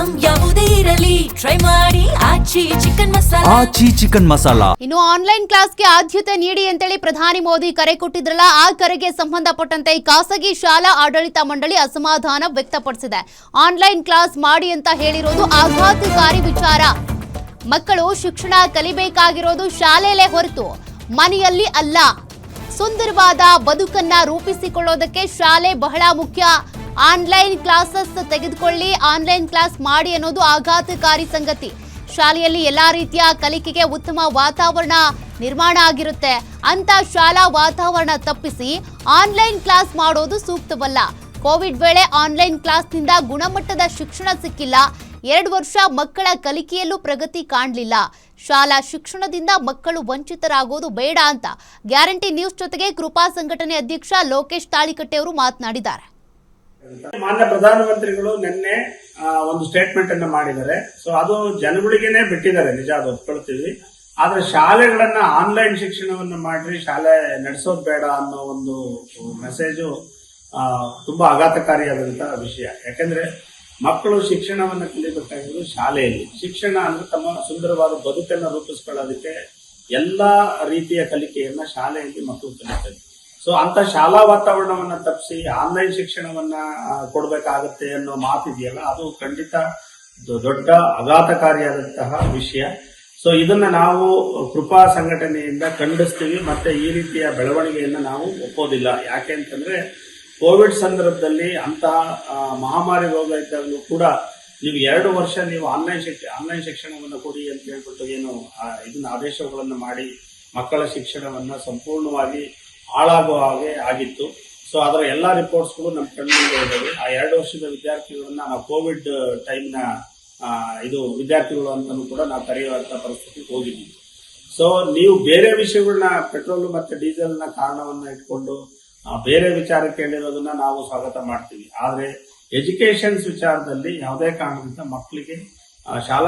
Item ಯಾವುದೇ ಇರಲಿ try ಮಾಡಿ ಆಚಿ ಚಿಕನ್ ಮಸಾಲಾ. ಇನ್ನು ಆನ್ಲೈನ್ ಕ್ಲಾಸ್ಗೆ ಆದ್ಯತೆ ನೀಡಿ ಅಂತೇಳಿ ಪ್ರಧಾನಿ ಮೋದಿ ಕರೆ ಕೊಟ್ಟಿದ್ರಲ್ಲ, ಆ ಕರೆಗೆ ಸಂಬಂಧಪಟ್ಟಂತೆ ಖಾಸಗಿ ಶಾಲಾ ಆಡಳಿತ ಮಂಡಳಿ ಅಸಮಾಧಾನ ವ್ಯಕ್ತಪಡಿಸಿದೆ. ಆನ್ಲೈನ್ ಕ್ಲಾಸ್ ಮಾಡಿ ಅಂತ ಹೇಳಿರೋದು ಆಘಾತಕಾರಿ ವಿಚಾರ. ಮಕ್ಕಳು ಶಿಕ್ಷಣ ಕಲಿಬೇಕಾಗಿರೋದು ಶಾಲೆಯಲ್ಲೇ ಹೊರತು ಮನೆಯಲ್ಲಿ ಅಲ್ಲ. ಸುಂದರವಾದ ಬದುಕನ್ನ ರೂಪಿಸಿಕೊಳ್ಳೋದಕ್ಕೆ ಶಾಲೆ ಬಹಳ ಮುಖ್ಯ. ಆನ್ಲೈನ್ ಕ್ಲಾಸಸ್ ತೆಗೆದುಕೊಳ್ಳಿ, ಆನ್ಲೈನ್ ಕ್ಲಾಸ್ ಮಾಡಿ ಅನ್ನೋದು ಆಘಾತಕಾರಿ ಸಂಗತಿ. ಶಾಲೆಯಲ್ಲಿ ಎಲ್ಲಾ ರೀತಿಯ ಕಲಿಕೆಗೆ ಉತ್ತಮ ವಾತಾವರಣ ನಿರ್ಮಾಣ ಆಗಿರುತ್ತೆ. ಅಂತ ಶಾಲಾ ವಾತಾವರಣ ತಪ್ಪಿಸಿ ಆನ್ಲೈನ್ ಕ್ಲಾಸ್ ಮಾಡೋದು ಸೂಕ್ತವಲ್ಲ. ಕೋವಿಡ್ ವೇಳೆ ಆನ್ಲೈನ್ ಕ್ಲಾಸ್ನಿಂದ ಗುಣಮಟ್ಟದ ಶಿಕ್ಷಣ ಸಿಕ್ಕಿಲ್ಲ. 2 ವರ್ಷ ಮಕ್ಕಳ ಕಲಿಕೆಯಲ್ಲೂ ಪ್ರಗತಿ ಕಾಣಲಿಲ್ಲ. ಶಾಲಾ ಶಿಕ್ಷಣದಿಂದ ಮಕ್ಕಳು ವಂಚಿತರಾಗೋದು ಬೇಡ ಅಂತ ಗ್ಯಾರಂಟಿ ನ್ಯೂಸ್ ಜೊತೆಗೆ ಕೃಪಾ ಸಂಘಟನೆ ಅಧ್ಯಕ್ಷ ಲೋಕೇಶ್ ತಾಳಿಕಟ್ಟೆ ಅವರು ಮಾತನಾಡಿದ್ದಾರೆ. ಮಾನ್ಯ ಪ್ರಧಾನಮಂತ್ರಿಗಳು ನಿನ್ನೆ ಒಂದು ಸ್ಟೇಟ್ಮೆಂಟ್ ಅನ್ನು ಮಾಡಿದ್ದಾರೆ. ಸೊ ಅದು ಜನಗಳಿಗೆನೆ ಬಿಟ್ಟಿದ್ದಾರೆ, ನಿಜ, ಅದು ಒಪ್ಕೊಳ್ತೀವಿ. ಆದ್ರೆ ಶಾಲೆಗಳನ್ನ ಆನ್ಲೈನ್ ಶಿಕ್ಷಣವನ್ನು ಮಾಡ್ರಿ, ಶಾಲೆ ನಡೆಸೋದು ಬೇಡ ಅನ್ನೋ ಒಂದು ಮೆಸೇಜು ತುಂಬಾ ಆಘಾತಕಾರಿಯಾದಂತಹ ವಿಷಯ. ಯಾಕಂದ್ರೆ ಮಕ್ಕಳು ಶಿಕ್ಷಣವನ್ನು ಕಲಿಬೇಕಾಗಿರೋದು ಶಾಲೆಯಲ್ಲಿ. ಶಿಕ್ಷಣ ಅಂದ್ರೆ ತಮ್ಮ ಸುಂದರವಾದ ಬದುಕನ್ನು ರೂಪಿಸ್ಕೊಳ್ಳೋದಕ್ಕೆ ಎಲ್ಲಾ ರೀತಿಯ ಕಲಿಕೆಯನ್ನ ಶಾಲೆಯಲ್ಲಿ ಮಕ್ಕಳು ಕಲಿತಾರೆ. ಸೊ ಅಂತ ಶಾಲಾ ವಾತಾವರಣವನ್ನ ತಪ್ಪಿಸಿ ಆನ್ಲೈನ್ ಶಿಕ್ಷಣವನ್ನ ಕೊಡ್ಬೇಕಾಗತ್ತೆ ಅನ್ನೋ ಮಾತಿದೆಯಲ್ಲ, ಅದು ಖಂಡಿತ ದೊಡ್ಡ ಆಘಾತಕಾರಿಯಾದಂತಹ ವಿಷಯ. ಸೊ ಇದನ್ನ ನಾವು ಕೃಪಾ ಸಂಘಟನೆಯಿಂದ ಖಂಡಿಸ್ತೀವಿ. ಮತ್ತೆ ಈ ರೀತಿಯ ಬೆಳವಣಿಗೆಯನ್ನ ನಾವು ಒಪ್ಪೋದಿಲ್ಲ. ಯಾಕೆ ಅಂತಂದ್ರೆ ಕೋವಿಡ್ ಸಂದರ್ಭದಲ್ಲಿ ಅಂತಹ ಮಹಾಮಾರಿ ರೋಗ ಇದ್ದಾಗಲೂ ಕೂಡ ನೀವು 2 ವರ್ಷ ನೀವು ಆನ್ಲೈನ್ ಶಿಕ್ಷಣವನ್ನು ಕೊಡಿ ಅಂತ ಹೇಳ್ಬಿಟ್ಟು ಏನು ಇದನ್ನ ಆದೇಶಗಳನ್ನು ಮಾಡಿ ಮಕ್ಕಳ ಶಿಕ್ಷಣವನ್ನ ಸಂಪೂರ್ಣವಾಗಿ ಹಾಳಾಗುವ ಹಾಗೆ ಆಗಿತ್ತು. ಸೊ ಅದರ ಎಲ್ಲಾ ರಿಪೋರ್ಟ್ಸ್ಗಳು ನಮ್ಮ ಕಣ್ಣಿಗೆ ಇದ್ದಾವೆ. ಆ 2 ವರ್ಷದ ವಿದ್ಯಾರ್ಥಿಗಳನ್ನ ನಾವು ಕೋವಿಡ್ ಟೈಮ್ನ ವಿದ್ಯಾರ್ಥಿಗಳು ಅಂತಲೂ ಕೂಡ ನಾವು ಕರೆಯುವಂತ ಪರಿಸ್ಥಿತಿಗೆ ಹೋಗಿದ್ದೀವಿ. ಸೊ ನೀವು ಬೇರೆ ವಿಷಯಗಳನ್ನ, ಪೆಟ್ರೋಲ್ ಮತ್ತೆ ಡೀಸೆಲ್ನ ಕಾರಣವನ್ನ ಇಟ್ಕೊಂಡು ಬೇರೆ ವಿಚಾರ ಕೇಳಿರೋದನ್ನ ನಾವು ಸ್ವಾಗತ ಮಾಡ್ತೀವಿ. ಆದ್ರೆ ಎಜುಕೇಶನ್ಸ್ ವಿಚಾರದಲ್ಲಿ ಯಾವುದೇ ಕಾರಣದಿಂದ ಮಕ್ಕಳಿಗೆ ಶಾಲಾ